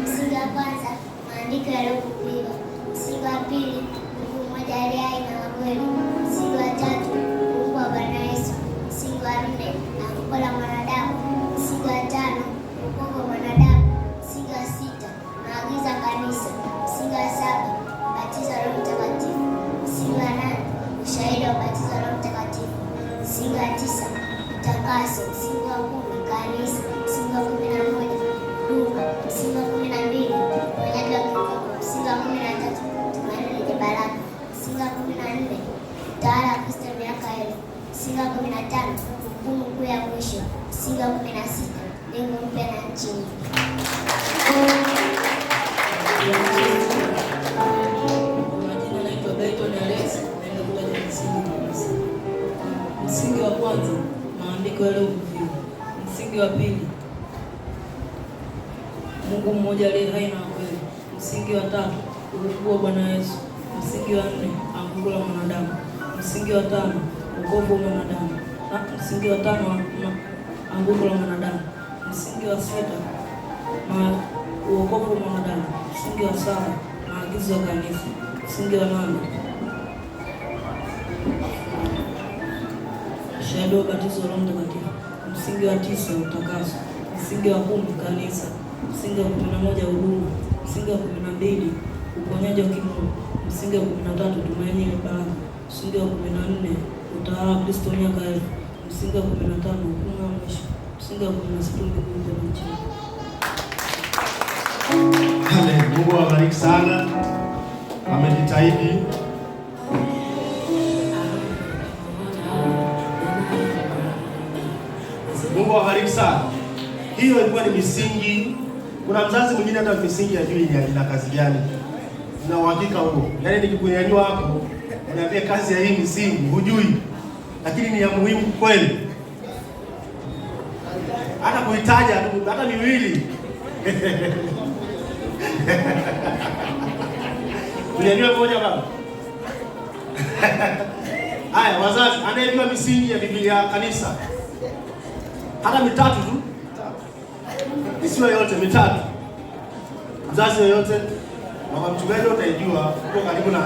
Msingi wa kwanza, maandiko yaliyovuviwa. Msingi wa pili, Mungu mmoja aliye hai na kweli. Msingi wa tatu, ukuu wa Bwana Yesu. Msingi wa nne, anguko la mwanadamu. Msingi wa tano, wokovu wa mwanadamu. Msingi wa tano, anguko la mwanadamu. Msingi wa sita, wokovu wa mwanadamu. Msingi wa saba, maagizo ya kanisa. Msingi wa nane, shahada ya ubatizo wa Roho Mtakatifu. Msingi wa tisa, utakaso. Msingi wa 10, kanisa. Msingi wa 11, huduma. Msingi wa 12, uponyaji wa kimungu. Msingi wa 13, tumaini la baraka. Msingi wa 14, utawala wa Kristo miaka 1000. Msingi wa 15, hukumu ya mwisho. Msingi wa 16, mbingu na nchi. Amen. Mungu awabariki sana. Amejitahidi. Mungu awabariki sana. Hiyo ilikuwa ni misingi. Kuna mzazi mwingine hata misingi hajui ina kazi gani. Na uhakika huo. Yaani nikikunyanyua hapo, niambie kazi ya hii misingi hujui. Lakini ni ya muhimu kweli. Hata kuitaja tu, hata miwili. Kunyanyua moja baba. Haya, wazazi, anayejua misingi ya Biblia kanisa. Hata mitatu tu. Isiwe yote mitatu. Mzazi yoyote, mama mchungaji utaijua uko karibu na.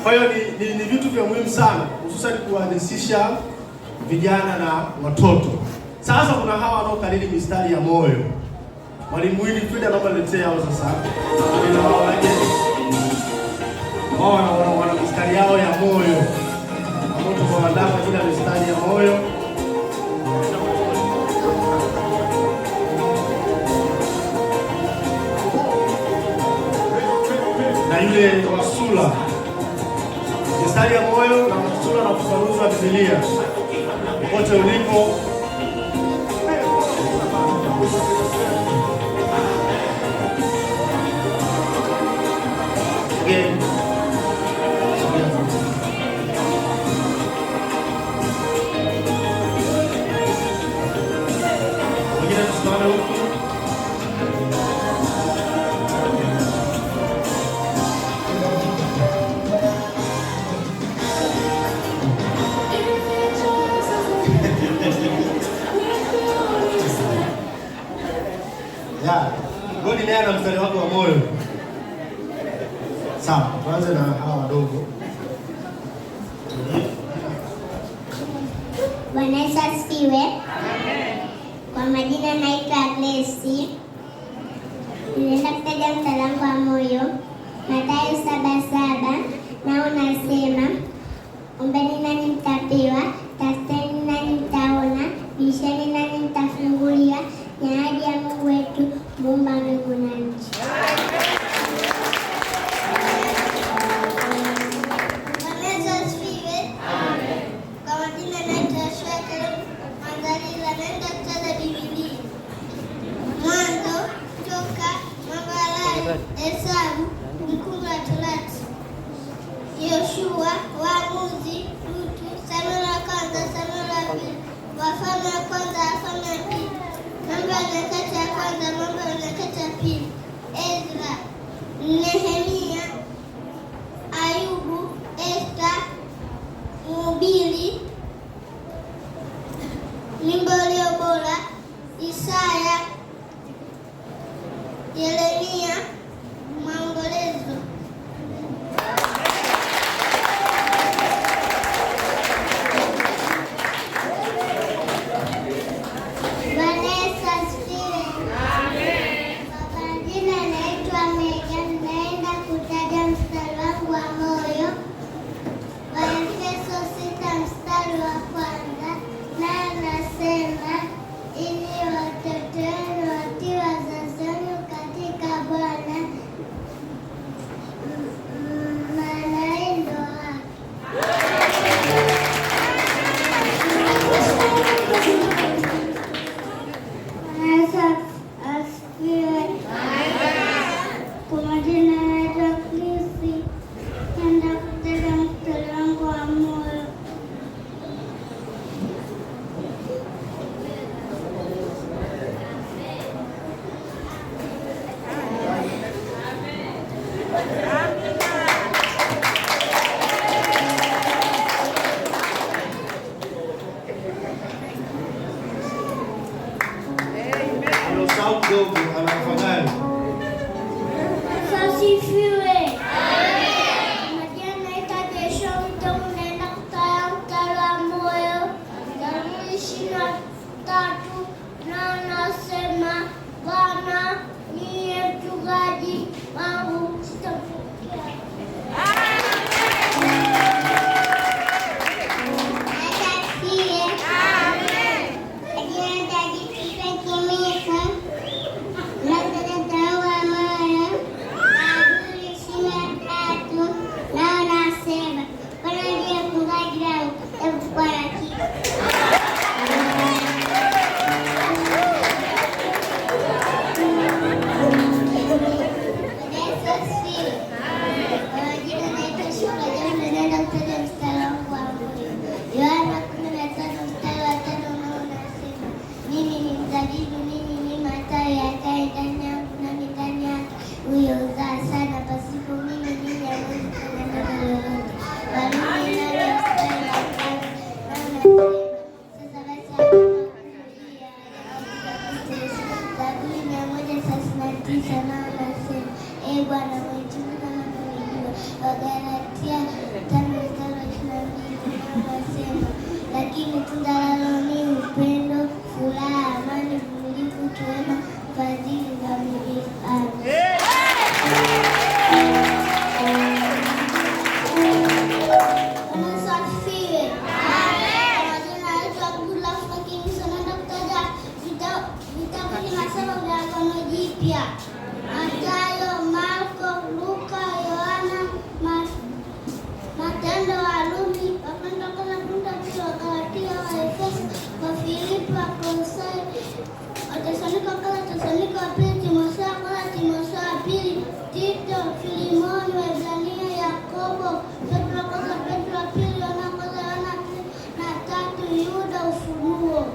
Kwa hiyo ni vitu vya muhimu sana, hususan kuhamasisha vijana na watoto. Sasa kuna hawa wanaokariri mistari ya moyo. Mwalimu Willy Frida naomba niletee hao sasa. Wao wana mistari yao ya moyo. Watoto kwa wadau kila mistari ya moyo. Na yule wa sura. Mistari ya moyo na sura na ufafanuzi wa Biblia. Popote ulipo. Again. Wengine tusimame huku. Ya, Godi naye ana mstari wako wa moyo. Sawa, tuanze na hawa wadogo. Bwana Yesu asifiwe. Amen. Kwa majina naitwa Grace. Ninaenda kutaja mstari wangu wa moyo. Mathayo 7:7 nao nasema, ombeni nanyi mtapewa, tafuteni nanyi mtaona, bisheni nanyi mtafunguliwa. Ni ahadi ya Mungu wetu, muumba mbingu na nchi. Hesabu, Kumbukumbu la Torati, Yoshua, Waamuzi, Ruthu, Samueli wa kwanza, Samueli wa pili, Wafalme wa kwanza, Wafalme wa pili, Mambo ya Nyakati ya kwanza, Mambo ya Nyakati ya pili, Ezra, Nehemia, Ayubu, lakini tunda lalo ni upendo, furaha, amani, uvumilivu, wema, fadhili, uaminifu. Mathayo, Marko, Luka, Yohana, Matendo ya Warumi, Wakorintho wa kwanza, Wagalatia, Waefeso, Wafilipi, Wakolosai, Wathesalonike wa kwanza, Wathesalonike wa pili, Timotheo wa kwanza, Timotheo wa pili, Tito, Filemoni, Waebrania, Yakobo, Petro wa kwanza, Petro wa pili, Yohana wa kwanza, Yohana na tatu, Yuda, Ufunuo.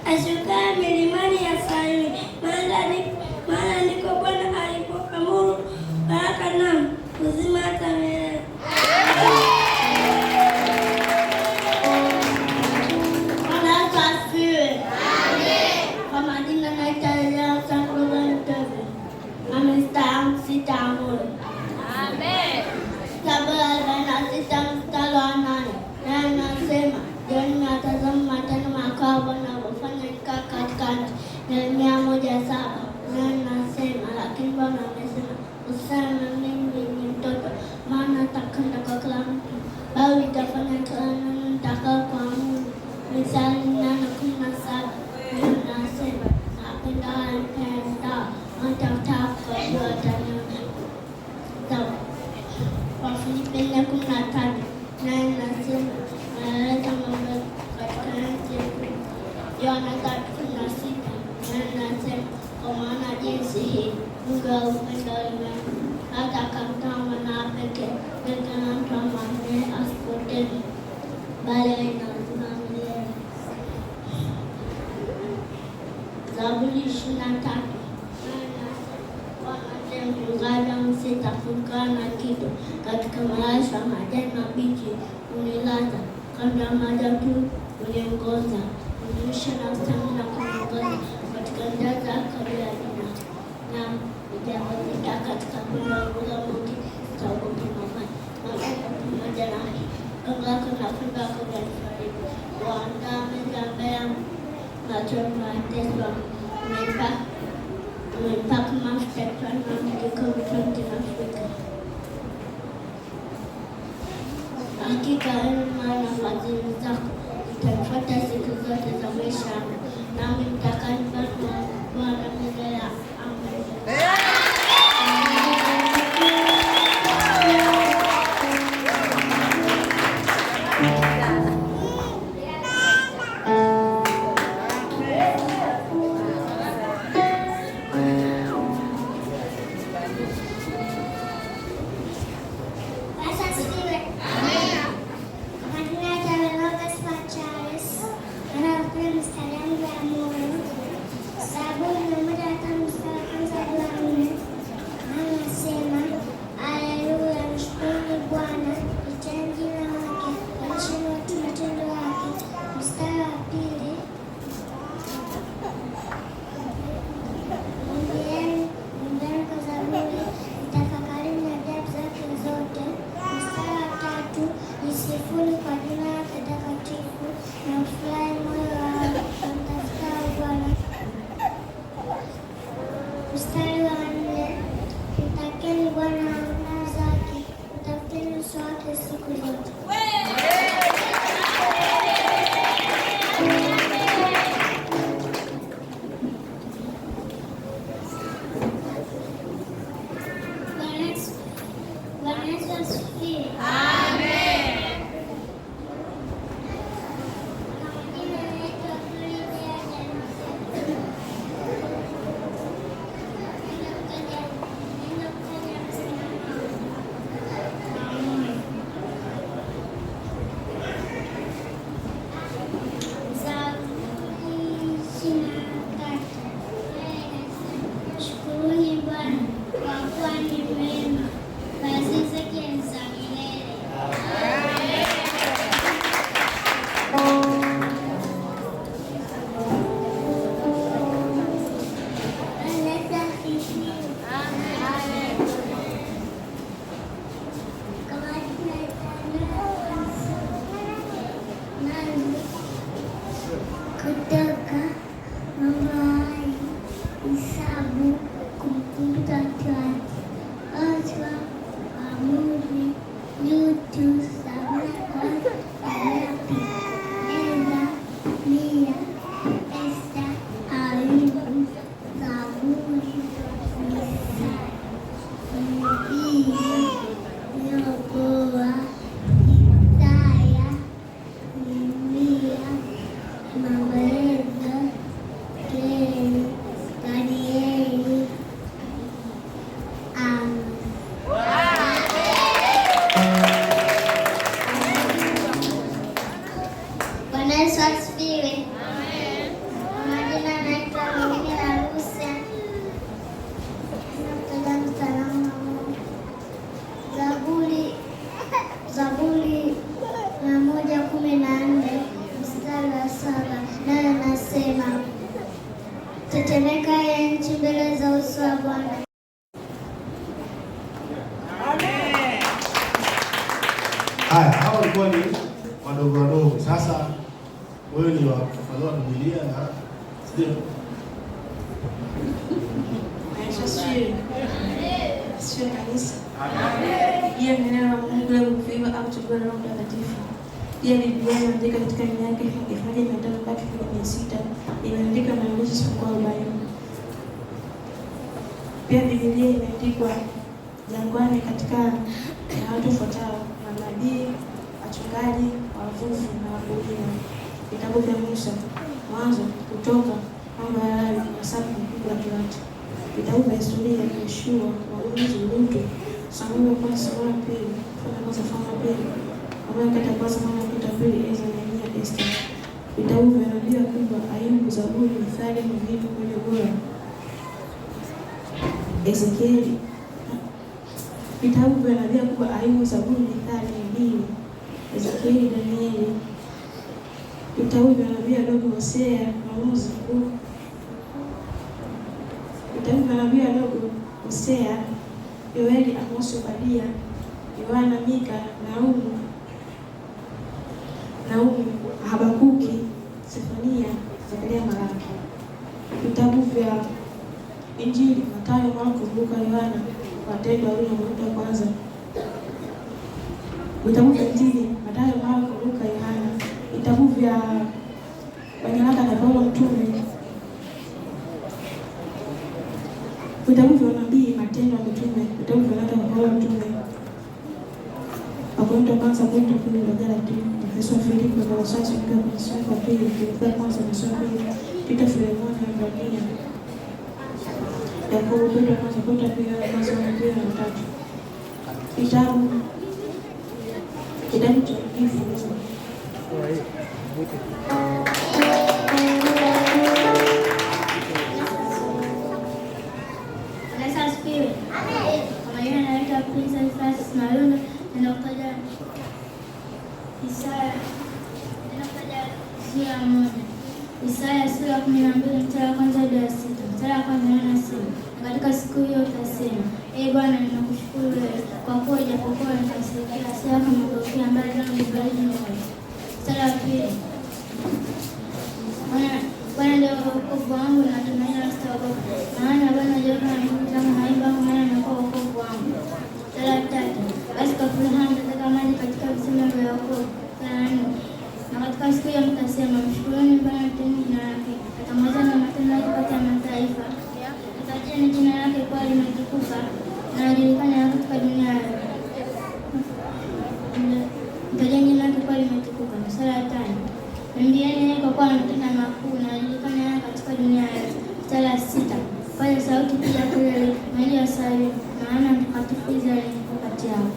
Ashuka milimani ya Sayuni, maana ndiko Bwana alipoamuru baraka na uzima hata milele. Bwana asifiwe. Amen. Kwa majina naitwa Lea Sankoza Mteve. Amestaamu sitaamuru. Amen. Zaburi na sita mstari wa 8. Na nasema, Joni natazama matendo makao Bwana alofanya nikaa katikati. Yeremia 1:7. Na nasema, lakini Bwana amesema, usiseme mimi ni mtoto, maana nitakwenda kwa kila mtu, bali nitafanya kila neno nitakalo kuamuru. Mithali 8:17. Na nasema, napenda wale nipendao, watakao kujua wataniona. Sawa. Wafilipi 4:13. Na nasema, naleta mambo katika nchi yetu. Yohana 3:16. Na nasema, kwa maana jinsi hii Mungu aliupenda ulimwengu hata akamtoa Mwanawe pekee, ili kila mtu amwamini asipotee, bali awe na uzima wa milele. Zaburi 23. Mchungaji sitafunga na kitu, katika malasho ya majani mabichi unilaza, kando ya maji tu uniongoza, unilisha na ustami na kuniongoza katika njia zako bila jina. Naam, nijapopita katika bonde la uvuli wa mauti, sitaogopa mabaya, maana uko pamoja nami. Gongo lako na fimbo yako vyanifariji. Waandaa meza mbele yangu machoni pa watesi wangu. Umenipaka mafuta kichwani mwangu, kikombe changu kinafurika. Hakika wema na fadhili zako zitanifuata siku zote za maisha yangu, nami nitakaa nyumbani mwa Bwana milele. Amen. Mstari wa 4, mtakeni Bwana nguvu zake, utafuteni uso wake siku zote. Bwana Yesu asifiwe. Shukuruni Bwana kwa kuwa ni mwema, fadhili zake ni za milele. Kutoka Mama Isabu kumkumbuka Twati Oswa Amuri Yutu Samaka Salapi Eza Mia Esta Ayubu Zaburi Misa Mjini Yokoa Isaya Mimia Mamereza Keli Danieli. Bwana Yesu asifiwe. Majina naitwa Mingine Rusia. Natoka msalama Zaburi 114 mstari wa 7, naye anasema tetemeka ya nchi mbele za uso wa Bwana. Haya, hao walikuwa ni wadogo wadogo. Sasa wewe ni wakufafanua Biblia na ndio. Sio kanisa. Yeye ni neno la Mungu la kuviva au kuchukua Roho Mtakatifu. Yeye ni Biblia inaandika katika miaka 1500 imeandika maandishi isipokuwa 40. Pia Biblia imeandikwa jangwani katika na watu wafuatao: manabii, wachungaji, wavuvi na wakulima. Vitabu vya Musa, Mwanzo, Kutoka, Mambo ya Lawi, Hesabu, Kumbukumbu la Torati. Vitabu vya historia: Yoshua, Waamuzi, Ruthu, Samueli wa kwanza, Samueli wa pili, Wafalme wa kwanza, Wafalme wa pili, Mambo ya Kati ya kwanza, Mambo ya Kati ya pili, Ezra, Nehemia, Esta. Vitabu vya nabii wakubwa: Ayubu, Zaburi, Mithali, Mhubiri, Mwenye Bora, Ezekieli. Vitabu vya nabii wakubwa: Ayubu, Zaburi, Mithali, Mhubiri, Ezekieli, Danieli. Vitabu vya nabii wadogo: Hosea, Waamuzi, vitabu vya nabii wadogo: Hosea, Yoeli, Amosi, Obadia, Yohana, Mika, Naumu, Habakuki, Sefania, Zekaria, Malaki. Vitabu vya Injili: Mathayo, Marko, Luka, Yohana, Matendo, Warumi na Wakorintho wa kwanza. Vitabu vya Injili: Mathayo, Marko, Luka, Yohana. Vitabu vya Nyaraka za Paulo Mtume. Vitabu vya nabii: Matendo ya Mitume. Vitabu vya Nyaraka za Paulo Mtume. Wakorintho wa kwanza, Wakorintho wa pili, Wagalatia, Efeso, Filipi, Kolosai, Wakolosai wa pili, Timotheo wa kwanza, Timotheo wa pili, Tito, Filemoni, Ibrania, Yakobo, Petro wa kwanza, Petro wa pili, wa kwanza, wa pili na watatu. Kitabu cha Ufunuo. Yesu asifiwe. Kwa majina naitwa Princess Francis Malundo, ninakuja Isaya sura ya 1. Isaya sura ya 12 mstari wa kwanza hadi wa 6. Mstari wa kwanza anasema, katika siku hiyo utasema, Ee Bwana, ninakushukuru wewe kwa kuwa ijapokuwa nikasikia hasira kama mageukia mbali zangu nibariki moyo. Mstari wa pili, Bwana ndio wokovu wangu na tumaini la sitaogopa, maana Bwana hajaona Yerusalemu, maana mtakatifu Israeli yuko kati yao.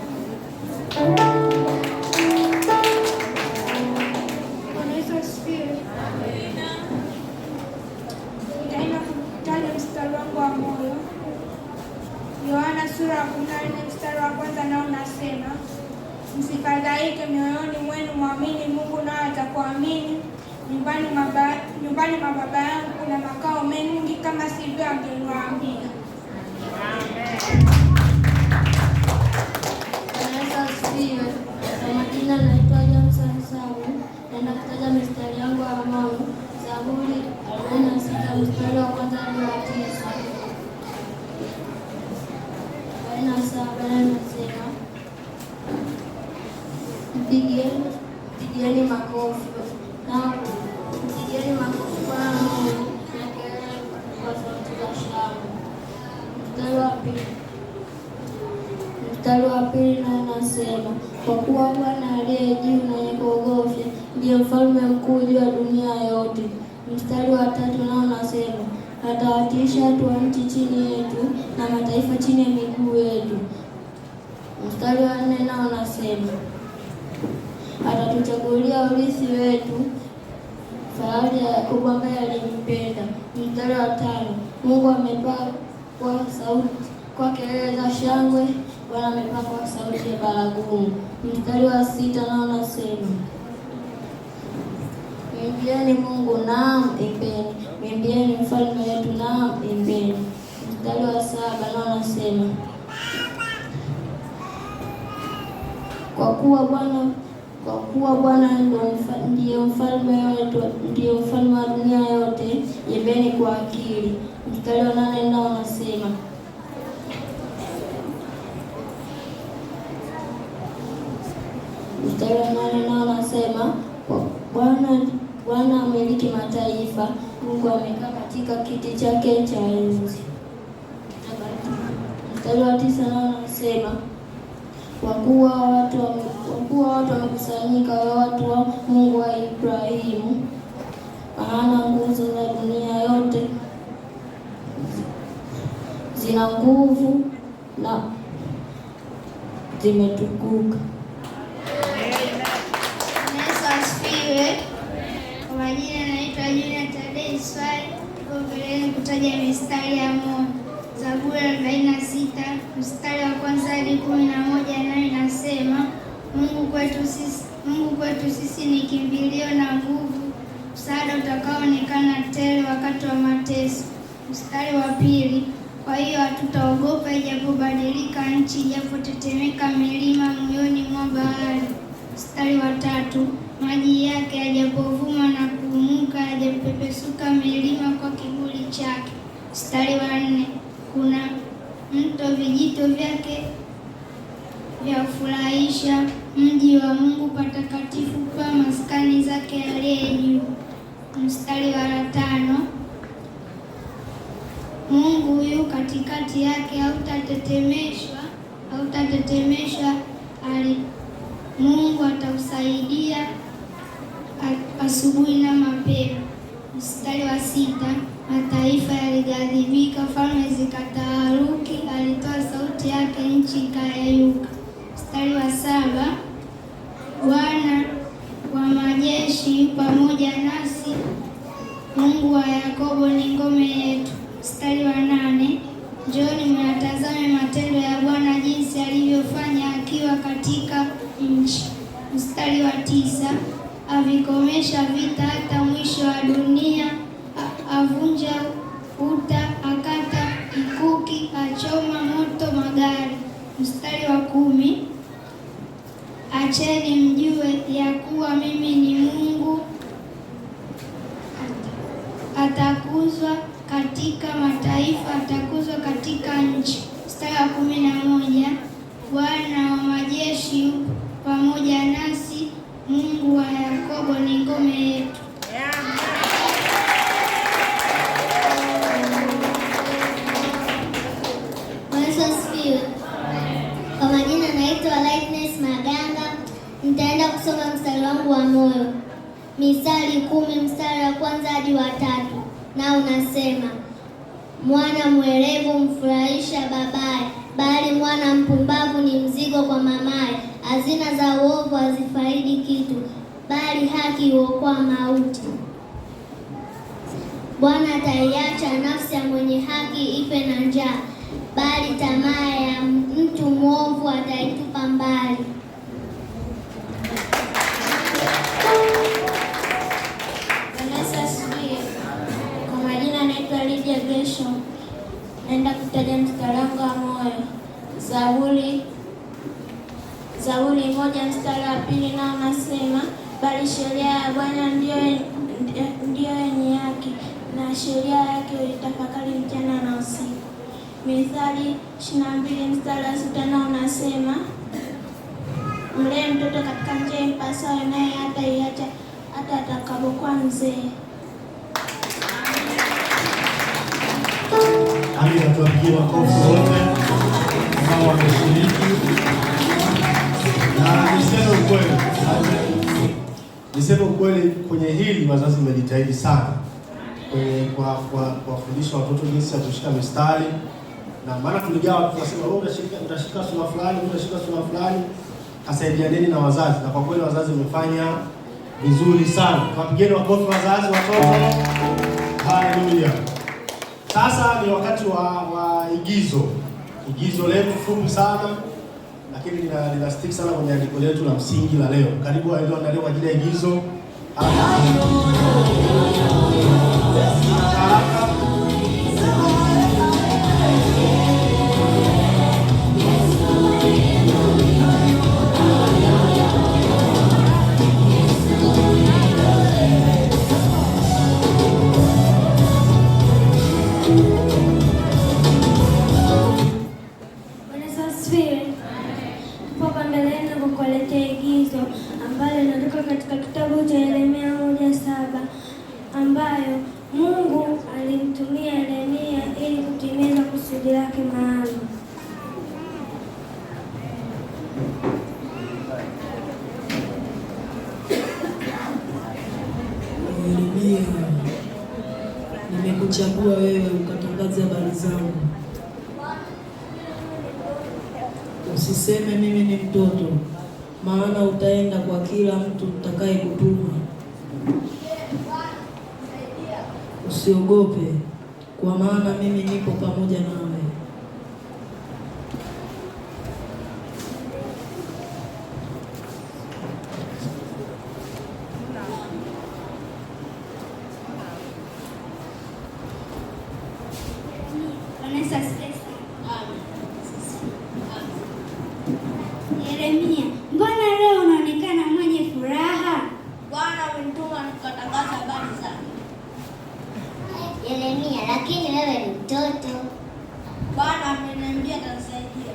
Bwana Yesu asifiwe. Nitaenda kutaja mstari wangu wa moyo. Yohana sura ya 14 mstari wa kwanza nao unasema, msifadhaike mioyoni mwenu, mwamini Mungu nao atakuamini. Nyumbani mwa Baba yangu kuna makao mengi, kama sivyo angeniwaambia. Kwa majina naitwa Johnson Samu. Naenda kutaja mistari yangu ya moyo. Zaburi 46 mstari wa kwanza hadi wa 9. 47 nasema, Mpigieni makofi Bwana Mungu na kelele kwa sauti za shangwe. Mstari wa pili na unasema, kwa kuwa Bwana aliye juu na mwenye kuogofya ndiye mfalme mkuu juu ya dunia yote. Mstari wa tatu na unasema, atawatiisha watu wa nchi chini yetu na mataifa chini ya miguu yetu. Mstari wa nne na unasema, atatuchagulia urithi wetu, fahari ya Yakobo ambaye alimpenda. Mstari wa tano, Mungu amepaa kwa sauti, kwa kelele za shangwe, Bwana amepaa kwa sauti ya baragumu. Mstari wa sita na unasema, mwimbieni Mungu, naam imbeni, mwimbieni mfalme wetu, naam imbeni. Mstari wa saba na unasema, kwa kuwa Bwana ndiye mfalme wetu, ndiye mfalme wa dunia yote, imbeni kwa akili. Mstari wa nane na unasema, Bwana amiliki mataifa, Mungu amekaa katika kiti chake cha enzi. Mstari wa tisa na unasema, kwa kuwa watu wamekusanyika, watu wa Mungu wa Ibrahimu, maana nguzo za dunia yote zina nguvu na zimetukuka. Yesu asifiwe. Kwa majina naitwa Junior Tadei Swai. Niko mbeleni kutaja mistari ya moyo. Zaburi 46 mstari wa kwanza hadi 11 nayo inasema, Mungu kwetu sisi ni kimbilio na nguvu, msaada utakaoonekana tele wakati wa mateso. Mstari wa pili, kwa hiyo hatutaogopa ijapobadilika nchi, ijapotetemeka milima moyoni mwa bahari. Mstari wa tatu, maji yake yajapovuma na kuumuka, yajapepesuka milima kwa kiburi chake. Mstari wa nne, kuna mto vijito vyake vyafurahisha mji wa Mungu patakatifu, pa maskani zake aliye juu. Mstari wa tano, Mungu yu katikati yake, hautatetemeshwa. Mungu atausaidia asubuhi na mapema. Mstari wa sita, mataifa yalighadhibika, falme zikataharuki, alitoa sauti yake, nchi ikayeyuka. Mstari wa saba, Bwana wa majeshi pamoja nasi, Mungu wa Yakobo ni ngome yetu. Mstari wa nane, njooni mnatazame matendo ya Bwana, jinsi alivyofanya akiwa katika nchi. Mstari wa tisa, avikomesha vita hata mwisho wa dunia, avunja uta, akata ikuki, achoma moto magari. Mstari wa kumi, acheni mjue ya kuwa mimi ni Mungu, atakuzwa katika mataifa, atakuzwa katika nchi. Mstari wa 11, Bwana wa majeshi pamoja nasi, Mungu wa Yakobo ni ngome yetu. Yesu asifiwe. Kwa majina naitwa Lightness Maganga. Nitaenda kusoma mstari wangu wa moyo. Misali 10 mstari wa kwanza hadi wa 3. Na unasema, Mwana mwerevu mfurahisha babaye, bali mwana mpumbavu ni mzigo kwa mamaye. Hazina za uovu hazifaidi kitu, bali haki huokoa mauti. Bwana ataiacha nafsi ya mwenye haki ife na njaa, bali tamaa ya mtu mwovu ataitupa mbali. Kwa majina naitwa Lydia Gesho. Naenda kutaja mstari wangu wa moyo. Zaburi 1 mstari wa 2 nao nasema, bali sheria ya Bwana ndiyo yenye haki, na sheria yake uitafakari mchana na usiku. Mithali 22 mstari wa 6 nao nasema, mlee mtoto katika njia impasayo, naye hataiacha hata atakapokuwa mzee. Amina, tuwapigie makofi wote ambao wameshiriki. Na niseme ukweli kwenye hili, wazazi wamejitahidi sana kwenye kuwafundisha watoto jinsi ya kushika mistari. Na maana tuligawa, tunasema wewe utashika sura fulani, utashika sura fulani, kasaidianeni na wazazi. Na kwa kweli wazazi wamefanya vizuri sana. Tuwapigieni makofi wazazi, watoto. Haleluya. Sasa ni wakati wa igizo letu fupi sana, lakini lina stick sana kwenye andiko letu la msingi la leo. Karibu walioandaliwa kwa ajili ya igizo. Katika kitabu cha Yeremia 1:7 ambayo Mungu alimtumia Yeremia ili kutimiza kusudi lake maalum. Yeremia, nimekuchagua wewe ukatangaze habari zangu. Usiseme mimi ni mtoto, maana utaenda kwa kila mtu utakaye kutuma. Usiogope, kwa maana mimi nipo pamoja nawe. Yeremia, mbona leo unaonekana mwenye furaha? Bwana amenituma nikatangaza habari zake. Yeremia, lakini wewe ni mtoto. Bwana ameniambia atanisaidia.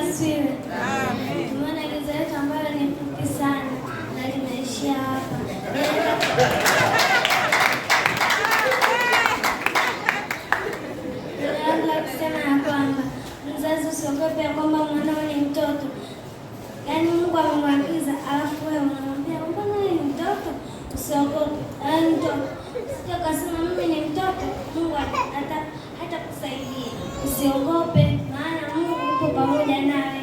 Asifiwe. Tumeona gizo letu ambalo ni fupi sana na limeishia hapa. Kusema ya kwamba mzazi usiogope ya kwamba mwanao ni mtoto. Yaani Mungu amemwagiza, alafu wewe unamwambia mbona wewe ni mtoto? Usiogope. Mtoto. Sio kasema mimi ni mtoto, Mungu hata kusaidia. Usiogope, maana Mungu yuko pamoja nawe.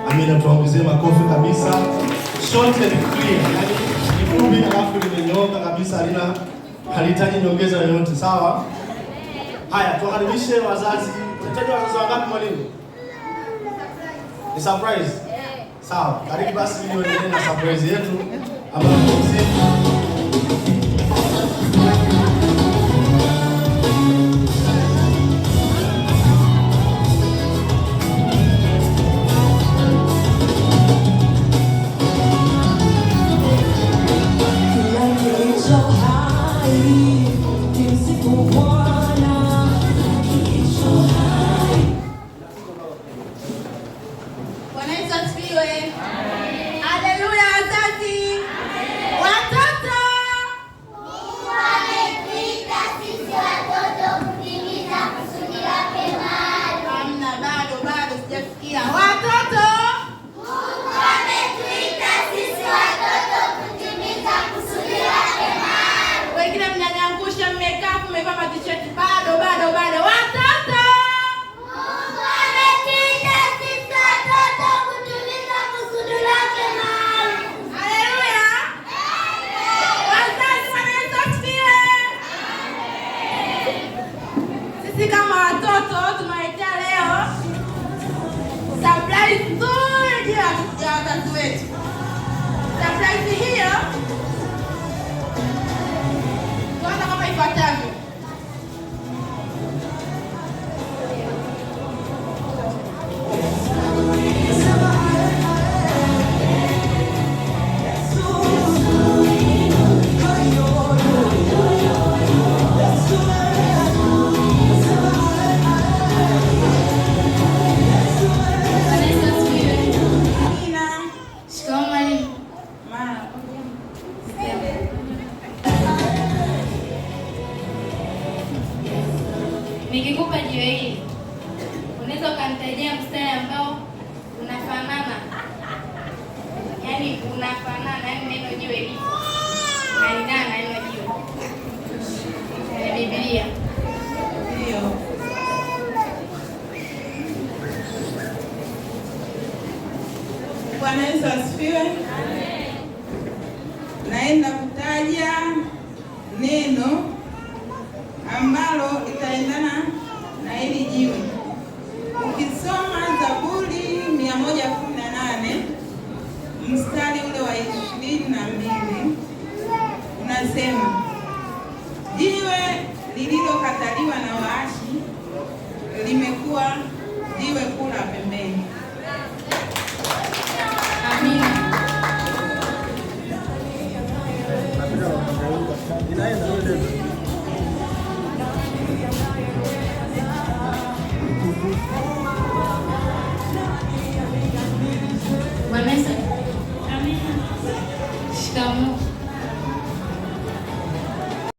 Amina, tuongezee makofi kabisa. Short and clear. Yaani ni fupi alafu limenyooka kabisa, halihitaji nyongeza yoyote, sawa? Haya, tuwakaribishe wazazi. Unahitaji wazazi wangapi mwalimu? Ni surprise. Sawa, karibu basi ili uendelee na surprise yetu ambayo Haleluya wazazi. Nitajia mstari ambao unafanana, yaani unafanana, yaani neno jiwe lipo na lingana na neno jiwe Biblia. Ndio. Bwana Yesu asifiwe. Amen. Naenda kutaja neno ambalo itaendana